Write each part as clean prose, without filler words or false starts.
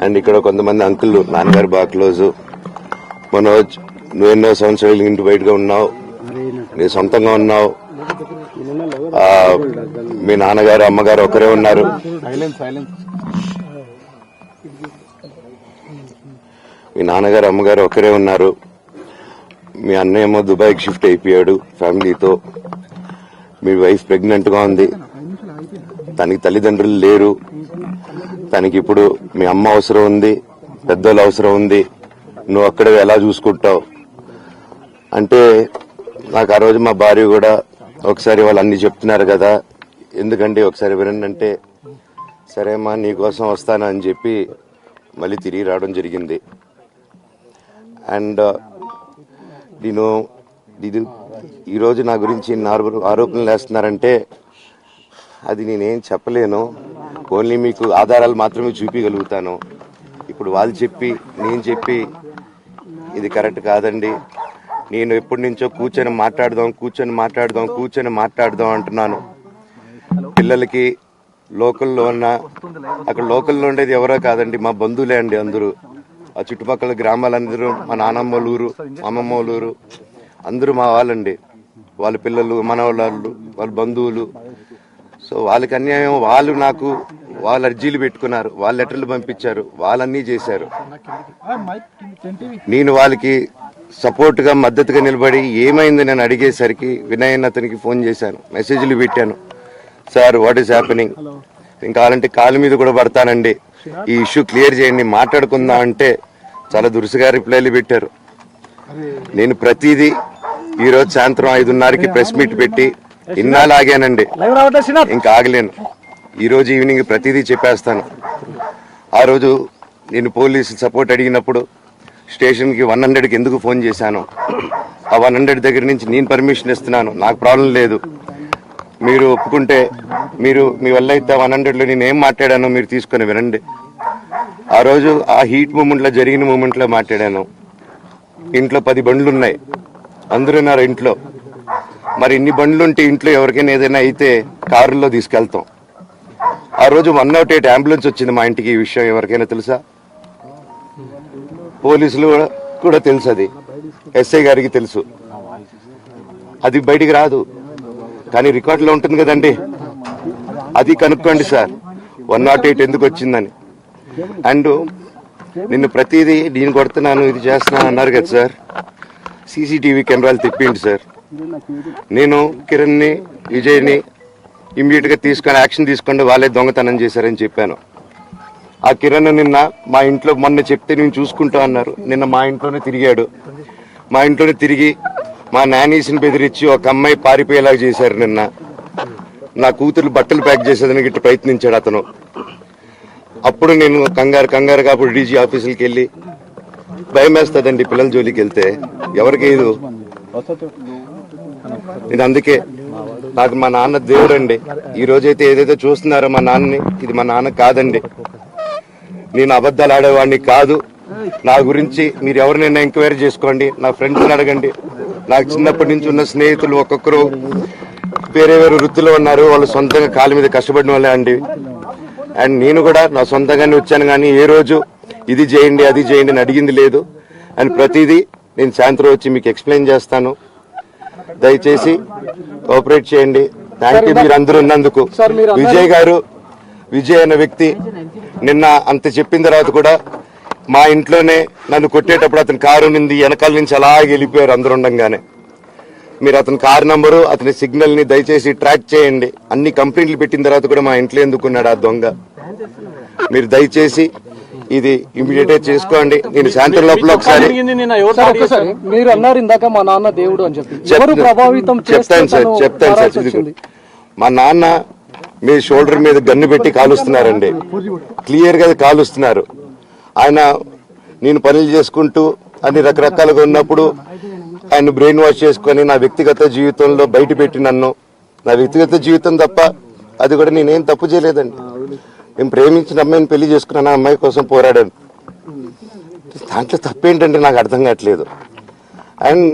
And ఇక్కడ కొంతమంది uncle నాన్నగారు బాగా క్లోజ్. మనోజ్, నువ్వు ఎన్నో సంవత్సరాలు ఇంటి బయటగా ఉన్నావు, నీ సొంతంగా ఉన్నావు. మీ నాన్నగారు అమ్మగారు ఒకరే ఉన్నారు. మీ నాన్నగారు అమ్మగారు ఒకరే ఉన్నారు. మీ అన్నయ్య ఏమో దుబాయ్కి షిఫ్ట్ అయిపోయాడు ఫ్యామిలీతో. మీ వైఫ్ ప్రెగ్నెంట్ గా ఉంది. తనకి తల్లిదండ్రులు లేరు. తనకి ఇప్పుడు మీ అమ్మ అవసరం ఉంది, పెద్దోళ్ళ అవసరం ఉంది. నువ్వు అక్కడ ఎలా చూసుకుంటావు అంటే, నాకు ఆ రోజు మా భార్య కూడా ఒకసారి వాళ్ళు అన్ని చెప్తున్నారు కదా, ఎందుకంటే ఒకసారి వినండి అంటే, సరేమ్మా నీకోసం వస్తాను అని చెప్పి మళ్ళీ తిరిగి రావడం జరిగింది. అండ్ ఇది ఈరోజు నా గురించి ఆరోపణలు వేస్తున్నారంటే అది నేనేం చెప్పలేను. ఓన్లీ మీకు ఆధారాలు మాత్రమే చూపించగలుగుతాను. ఇప్పుడు వాళ్ళు చెప్పి నేను చెప్పి ఇది కరెక్ట్ కాదండి. నేను ఎప్పటి నుంచో కూర్చొని మాట్లాడదాం అంటున్నాను. పిల్లలకి లోకల్లో ఉన్న, అక్కడ లోకల్లో ఉండేది ఎవరో కాదండి, మా బంధువులే అండి అందరూ. ఆ చుట్టుపక్కల గ్రామాలందరూ మా నానమ్మ ఊరు, అమ్మమ్మ ఊరు అందరూ మా వాళ్ళండి. వాళ్ళ పిల్లలు, మనవాళ్ళు, వాళ్ళ బంధువులు. సో వాళ్ళకి అన్యాయం, వాళ్ళు అర్జీలు పెట్టుకున్నారు, వాళ్ళ లెటర్లు పంపించారు, వాళ్ళన్నీ చేశారు. నేను వాళ్ళకి సపోర్ట్ గా మద్దతుగా నిలబడి ఏమైంది నేను అడిగేసరికి వినయ్ అతనికి ఫోన్ చేశాను, మెసేజ్లు పెట్టాను. సార్ వాట్ ఈస్ హ్యాపెనింగ్, నేను కావాలంటే కాళ్ళ మీద కూడా పడతానండి, ఈ ఇష్యూ క్లియర్ చేయండి, మాట్లాడుకుందాం అంటే చాలా దురుసుగా రిప్లైలు పెట్టారు. నేను ప్రతిదీ ఈరోజు సాయంత్రం 5:30కి ప్రెస్ మీట్ పెట్టి ఇన్నాళ్ళు ఆగానండి, ఇంకా ఆగలేను. ఈరోజు ఈవినింగ్ ప్రతిదీ చెప్పేస్తాను. ఆ రోజు నేను పోలీసు సపోర్ట్ అడిగినప్పుడు స్టేషన్కి 100కి ఎందుకు ఫోన్ చేశాను, ఆ 100 దగ్గర నుంచి నేను పర్మిషన్ ఇస్తున్నాను, నాకు ప్రాబ్లం లేదు, మీరు ఒప్పుకుంటే మీరు మీ వల్ల అయితే 100లో నేను ఏం మాట్లాడానో మీరు తీసుకొని వినండి. ఆ రోజు ఆ హీట్ మూమెంట్లో, జరిగిన మూమెంట్లో మాట్లాడాను. ఇంట్లో 10 బండ్లు ఉన్నాయి, అందరూ ఉన్నారు ఇంట్లో. మరి ఇన్ని బండ్లుంటే ఇంట్లో ఎవరికైనా ఏదైనా అయితే కారుల్లో తీసుకెళ్తాం. ఆ రోజు 108 అంబులెన్స్ వచ్చింది మా ఇంటికి. ఈ విషయం ఎవరికైనా తెలుసా? పోలీసులు కూడా తెలుసు, అది ఎస్ఐ గారికి తెలుసు. అది బయటికి రాదు, కానీ రికార్డులో ఉంటుంది కదండి, అది కనుక్కోండి సార్ 108 ఎందుకు వచ్చిందని. అండ్ నిన్ను ప్రతిదీ నేను కొడుతున్నాను, ఇది చేస్తున్నాను అన్నారు కదా సార్, సీసీటీవీ కెమెరాలు తెప్పిండి సార్. నేను కిరణ్ని, విజయ్ని ఇమ్మీడియట్ గా తీసుకొని యాక్షన్ తీసుకోండి, వాళ్ళే దొంగతనం చేశారని చెప్పాను. ఆ కిరణ్ నిన్న మా ఇంట్లో మొన్న చెప్తే నేను చూసుకుంటా అన్నారు. నిన్న మా ఇంట్లోనే తిరిగాడు. మా ఇంట్లోనే తిరిగి మా నానీస్ని బెదిరించి ఒక అమ్మాయి పారిపోయేలాగా చేశారు. నిన్న నా కూతురు బట్టలు ప్యాక్ చేసేదానికి ఇట్లా ప్రయత్నించాడు అతను. అప్పుడు నేను కంగారుగా అప్పుడు డీజీ ఆఫీసులకి వెళ్ళి, భయం వేస్తుందండి పిల్లల జోలికి వెళ్తే, ఎవరికి ఇది. నేను అందుకే, నాకు మా నాన్న దేవుడండి. ఈ రోజైతే ఏదైతే చూస్తున్నారో మా నాన్నని, ఇది మా నాన్న కాదండి. నేను అబద్ధాలు ఆడేవాడిని కాదు. నా గురించి మీరు ఎవరినైనా ఎంక్వైరీ చేసుకోండి, నా ఫ్రెండ్స్ని అడగండి. నాకు చిన్నప్పటి నుంచి ఉన్న స్నేహితులు ఒక్కొక్కరు వేరే వృత్తిలో ఉన్నారు, వాళ్ళు సొంతంగా కాళ్ళ మీద కష్టపడిన వాళ్ళే అండి. అండ్ నేను కూడా నా సొంతంగానే వచ్చాను, కానీ ఏ రోజు ఇది చేయండి అది చేయండి అని అడిగింది లేదు. అండ్ ప్రతిదీ నేను సాయంత్రం వచ్చి మీకు ఎక్స్ప్లెయిన్ చేస్తాను. దయచేసి కోఆపరేట్ చేయండి. థ్యాంక్ యూ మీరు అందరూ ఉన్నందుకు. విజయ్ అనే వ్యక్తి నిన్న అంత చెప్పిన తర్వాత కూడా మా ఇంట్లోనే నన్ను కొట్టేటప్పుడు అతని కారు నింది వెనకాల నుంచి అలాగే వెళ్ళిపోయారు అందరు ఉండంగానే. మీరు అతని కారు నంబరు, అతని సిగ్నల్ ని దయచేసి ట్రాక్ చేయండి. అన్ని కంప్లైంట్లు పెట్టిన తర్వాత కూడా మా ఇంట్లో ఎందుకున్నాడు ఆ దొంగ, మీరు దయచేసి ఇది ఇమీడియట్ గా చేసుకోండి. నేను సాయంత్రం లోపల ఒకసారి మీరు అన్నారు ఇందాక మా నాన్న దేవుడు అని చెప్పి, చెప్తాను సార్. మా నాన్న మీ షోల్డర్ మీద గన్ను పెట్టి కాలుస్తున్నారండి, క్లియర్ గా కాలుస్తున్నారు. ఆయన నేను పనులు చేసుకుంటూ అన్ని రకరకాలుగా ఉన్నప్పుడు ఆయన బ్రెయిన్ వాష్ చేసుకుని నా వ్యక్తిగత జీవితంలో బయట పెట్టి నన్ను, నా వ్యక్తిగత జీవితం తప్ప అది కూడా నేనేం తప్పు చేయలేదండి. నేను ప్రేమించిన అమ్మాయిని పెళ్లి చేసుకున్నాను, ఆ అమ్మాయి కోసం పోరాడాను. దాంట్లో తప్పేంటంటే నాకు అర్థం కావట్లేదు. అండ్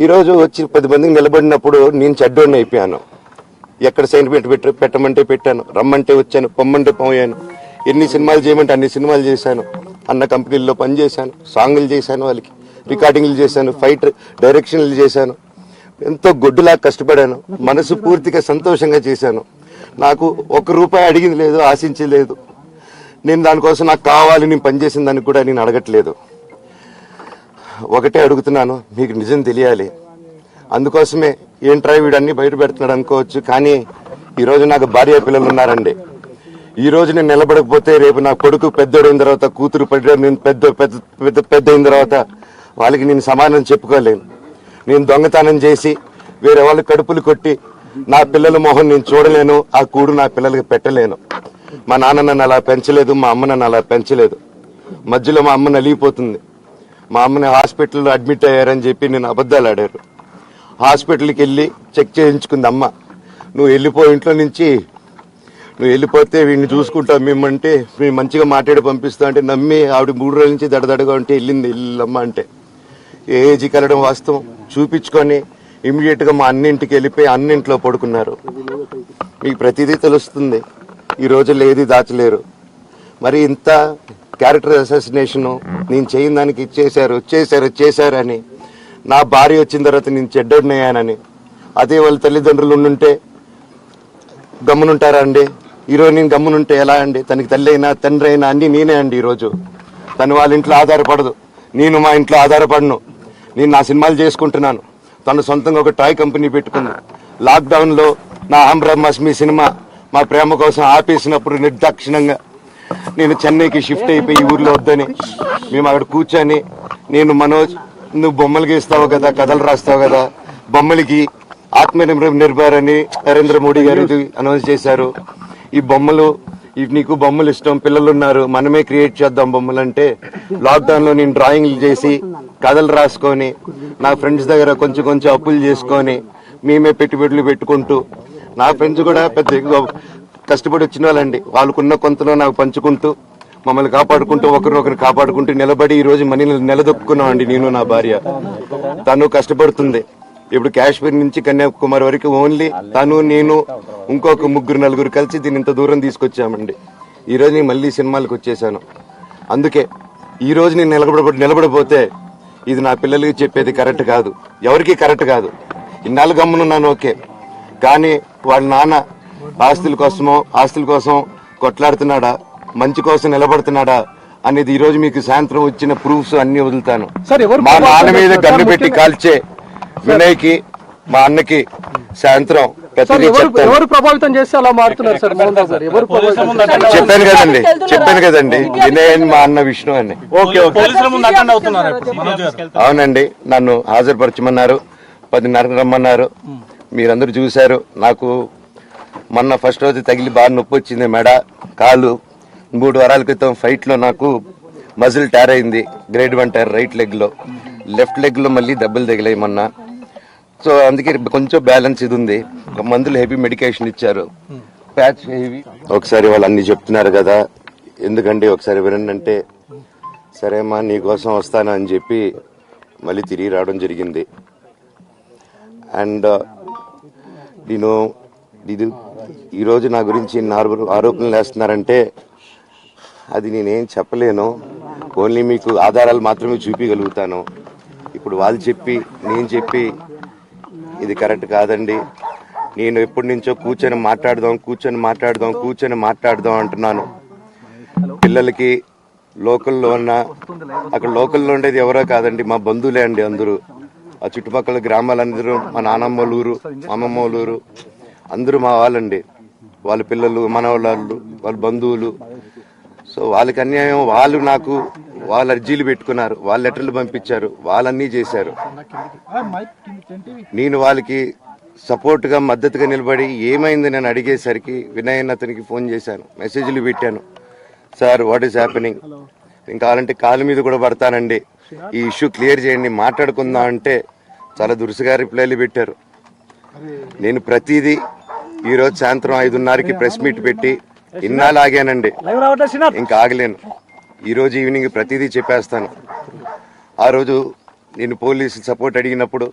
ఈరోజు వచ్చి 10 మందికి నిలబడినప్పుడు నేను చెడ్డోడిని అయిపోయాను. ఎక్కడ సైన్ పెట్టమంటే పెట్టాను, రమ్మంటే వచ్చాను, పొమ్మంటే పోయాను. ఎన్ని సినిమాలు చేయమంటే అన్ని సినిమాలు చేశాను. అన్న కంపెనీల్లో పనిచేశాను, సాంగులు చేశాను, వాళ్ళకి రికార్డింగ్లు చేశాను, ఫైట్ డైరెక్షన్లు చేశాను. ఎంతో గొడ్డులా కష్టపడాను, మనసు పూర్తిగా సంతోషంగా చేశాను. నాకు ₹1 అడిగింది లేదు, ఆశించలేదు. నేను దానికోసం నాకు కావాలి, నేను పనిచేసిన దానికి కూడా నేను అడగట్లేదు. ఒకటే అడుగుతున్నాను, మీకు నిజం తెలియాలి. అందుకోసమే ఏంట్రా వీడన్నీ బయట పెడుతున్నాడు అనుకోవచ్చు, కానీ ఈరోజు నాకు భార్య పిల్లలు ఉన్నారండి. ఈ రోజు నేను నిలబడకపోతే రేపు నా కొడుకు పెద్దోడైన తర్వాత, కూతురు నేను పెద్ద అయిన తర్వాత వాళ్ళకి నేను సమాధానం చెప్పుకోలేను. నేను దొంగతనం చేసి వేరే వాళ్ళ కడుపులు కొట్టి నా పిల్లల మొహం నేను చూడలేను, ఆ కూడు నా పిల్లలకి పెట్టలేను. మా నాన్న నన్ను అలా పెంచలేదు, మా అమ్మ నన్ను అలా పెంచలేదు. మధ్యలో మా అమ్మ నలిగిపోతుంది. మా అమ్మని హాస్పిటల్లో అడ్మిట్ అయ్యారని చెప్పి నేను అబద్ధాలు ఆడారు. హాస్పిటల్కి వెళ్ళి చెక్ చేయించుకుంది అమ్మ. నువ్వు వెళ్ళిపో ఇంట్లో నుంచి, నువ్వు వెళ్ళిపోతే వీడిని చూసుకుంటావు మేమంటే, మేము మంచిగా మాట్లాడి పంపిస్తా అంటే నమ్మి ఆవిడ 3 రోజుల నుంచి దడదడగా ఉంటే వెళ్ళమ్మ అంటే ఏ ఏజీ కలడం వాస్తవం చూపించుకొని ఇమీడియట్ గా మా అన్నింటికి వెళ్ళిపోయి అన్నింట్లో పడుకున్నారు. మీకు ప్రతిదీ తెలుస్తుంది. ఈ రోజుల్లో ఏది దాచలేరు. మరి ఇంత క్యారెక్టర్ అసాసినేషన్ నేను చేయని దానికి చేశారని, నా భార్య వచ్చిన తర్వాత నేను చెడ్డోడినయ్యానని, అదే వాళ్ళ తల్లిదండ్రులు ఉండుంటే గమ్మునుంటారా అండి? ఈరోజు నేను గమ్మునుంటే ఎలా అండి? తనకి తల్లి అయినా తండ్రి అయినా అన్ని నేనే అండి. ఈరోజు తను వాళ్ళ ఇంట్లో ఆధారపడదు, నేను మా ఇంట్లో ఆధారపడను. నేను నా సినిమాలు చేసుకుంటున్నాను. తను సొంతంగా ఒక టాయ్ కంపెనీ పెట్టుకుంది. లాక్డౌన్ లో నా హమ్ బ్రహ్మాస్మి సినిమా మా ప్రేమ కోసం ఆపేసినప్పుడు నిర్దాక్షిణంగా నేను చెన్నైకి షిఫ్ట్ అయిపోయి ఈ ఊర్లో వద్దని మేము అక్కడ కూర్చొని, నేను మనోజ్ నువ్వు బొమ్మలు గీస్తావు కదా, కథలు రాస్తావు కదా, బొమ్మలకి ఆత్మనిర్భర్ అని నరేంద్ర మోడీ గారు అనౌన్స్ చేశారు. ఈ బొమ్మలు, నీకు బొమ్మలు ఇష్టం, పిల్లలు ఉన్నారు, మనమే క్రియేట్ చేద్దాం బొమ్మలు అంటే, లాక్డౌన్ లో నేను డ్రాయింగ్లు చేసి కథలు రాసుకొని నా ఫ్రెండ్స్ దగ్గర కొంచెం అప్పులు చేసుకొని మేమే పెట్టుబడులు పెట్టుకుంటూ, నా ఫ్రెండ్స్ కూడా పెద్ద కష్టపడి వచ్చిన వాళ్ళండి. వాళ్ళకున్న కొంతలో నాకు పంచుకుంటూ, మమ్మల్ని కాపాడుకుంటూ, ఒకరినొకరు కాపాడుకుంటూ నిలబడి ఈ రోజు మనీ నిలదొక్కున్నామండి. నేను నా భార్య, తను కష్టపడుతుంది. ఇప్పుడు కాశ్మీర్ నుంచి కన్యాకుమారి వరకు ఓన్లీ తను, నేను, ఇంకొక 3-4 కలిసి దీన్ని ఇంత దూరం తీసుకొచ్చామండి. ఈ రోజు నేను మళ్ళీ సినిమాలకు వచ్చేసాను. అందుకే ఈ రోజు నేను నిలబడపోతే ఇది నా పిల్లలకి చెప్పేది కరెక్ట్ కాదు, ఎవరికి కరెక్ట్ కాదు. ఇన్నాళ్ళు గమ్మునున్నాను ఓకే, కానీ వాళ్ళ నాన్న ఆస్తుల కోసం కొట్లాడుతున్నాడా, మంచి కోసం నిలబడుతున్నాడా అనేది ఈ రోజు మీకు సాయంత్రం వచ్చిన ప్రూఫ్స్ అన్ని వదులుతాను. మా నాన్న మీద గన్ను పెట్టి కాల్చే వినయ్కి, మా అన్నకి సాయంత్రం ఎవరు ప్రభావితం చేస్తే అలా మారుతున్నారు సార్? మోహన్ రావు గారు ఎవరు చెప్పాను కదండి, వినయ్ అని మా అన్న విష్ణు అని. అవునండి, నన్ను హాజరుపరచమన్నారు, 10:30 రమ్మన్నారు. మీరందరూ చూశారు. నాకు మొన్న ఫస్ట్ రోజు తగిలి బాగా నొప్పి వచ్చింది, మెడ, కాలు. 3 వారాల క్రితం ఫైట్ లో నాకు మజిల్ టైర్ అయింది, గ్రేడ్ 1 టైర్ రైట్ లెగ్ లో. లెఫ్ట్ లెగ్ లో మళ్ళీ దెబ్బలు తగిలాయి మొన్న. సో అందుకే కొంచెం బ్యాలెన్స్ ఇది ఉంది. మందులు హెవీ మెడికేషన్ ఇచ్చారు, ప్యాచ్ హెవీ. ఒకసారి వాళ్ళు అన్ని చెప్తున్నారు కదా, ఎందుకండి ఒకసారి వినండి అంటే, సరేమ్మా నీకోసం వస్తాను అని చెప్పి మళ్ళీ తిరిగి రావడం జరిగింది. అండ్ నేను ఇది ఈరోజు నా గురించి ఆరోపణలు వేస్తున్నారంటే అది నేనేం చెప్పలేను. ఓన్లీ మీకు ఆధారాలు మాత్రమే చూపించగలుగుతాను. ఇప్పుడు వాళ్ళు చెప్పి నేను చెప్పి ఇది కరెక్ట్ కాదండి. నేను ఎప్పటి నుంచో కూర్చొని మాట్లాడదాం అంటున్నాను. పిల్లలకి లోకల్లో అక్కడ లోకల్లో ఉండేది ఎవరో కాదండి, మా బంధువులే అండి అందరూ. ఆ చుట్టుపక్కల గ్రామాలందరూ మా నానమ్మ వాళ్ళూరు, మా అమ్మమ్మ వాళ్ళూరు, అందరూ మా వాళ్ళండి. వాళ్ళ పిల్లలు, మనవాళ్ళు, వాళ్ళ బంధువులు. సో వాళ్ళకి అన్యాయం, వాళ్ళు అర్జీలు పెట్టుకున్నారు, వాళ్ళ లెటర్లు పంపించారు, వాళ్ళన్నీ చేశారు. నేను వాళ్ళకి సపోర్ట్ గా మద్దతుగా నిలబడి ఏమైంది నేను అడిగేసరికి వినయ్ అతనికి ఫోన్ చేశాను, మెసేజ్లు పెట్టాను. సార్ వాట్ ఈస్ హ్యాపెనింగ్, నేను కావాలంటే కాలు మీద కూడా పడతానండి, ఈ ఇష్యూ క్లియర్ చేయండి, మాట్లాడుకుందాం అంటే చాలా దురుసుగా రిప్లైలు పెట్టారు. నేను ప్రతిదీ ఈరోజు సాయంత్రం 5:30కి ప్రెస్ మీట్ పెట్టి ఇన్నాళ్ళు ఆగానండి, ఇంకా ఆగలేను. ఈరోజు ఈవినింగ్ ప్రతిదీ చెప్పేస్తాను. ఆ రోజు నేను పోలీసు సపోర్ట్ అడిగినప్పుడు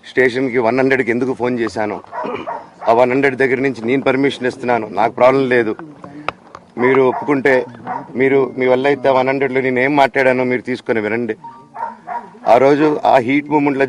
స్టేషన్కి 100కి ఎందుకు ఫోన్ చేశాను, ఆ 100 దగ్గర నుంచి నేను పర్మిషన్ ఇస్తున్నాను, నాకు ప్రాబ్లం లేదు. మీరు ఒప్పుకుంటే మీరు మీ వల్ల అయితే 100లో నేను ఏం మాట్లాడానో మీరు తీసుకొని వినండి. ఆ రోజు ఆ హీట్ మూమెంట్లో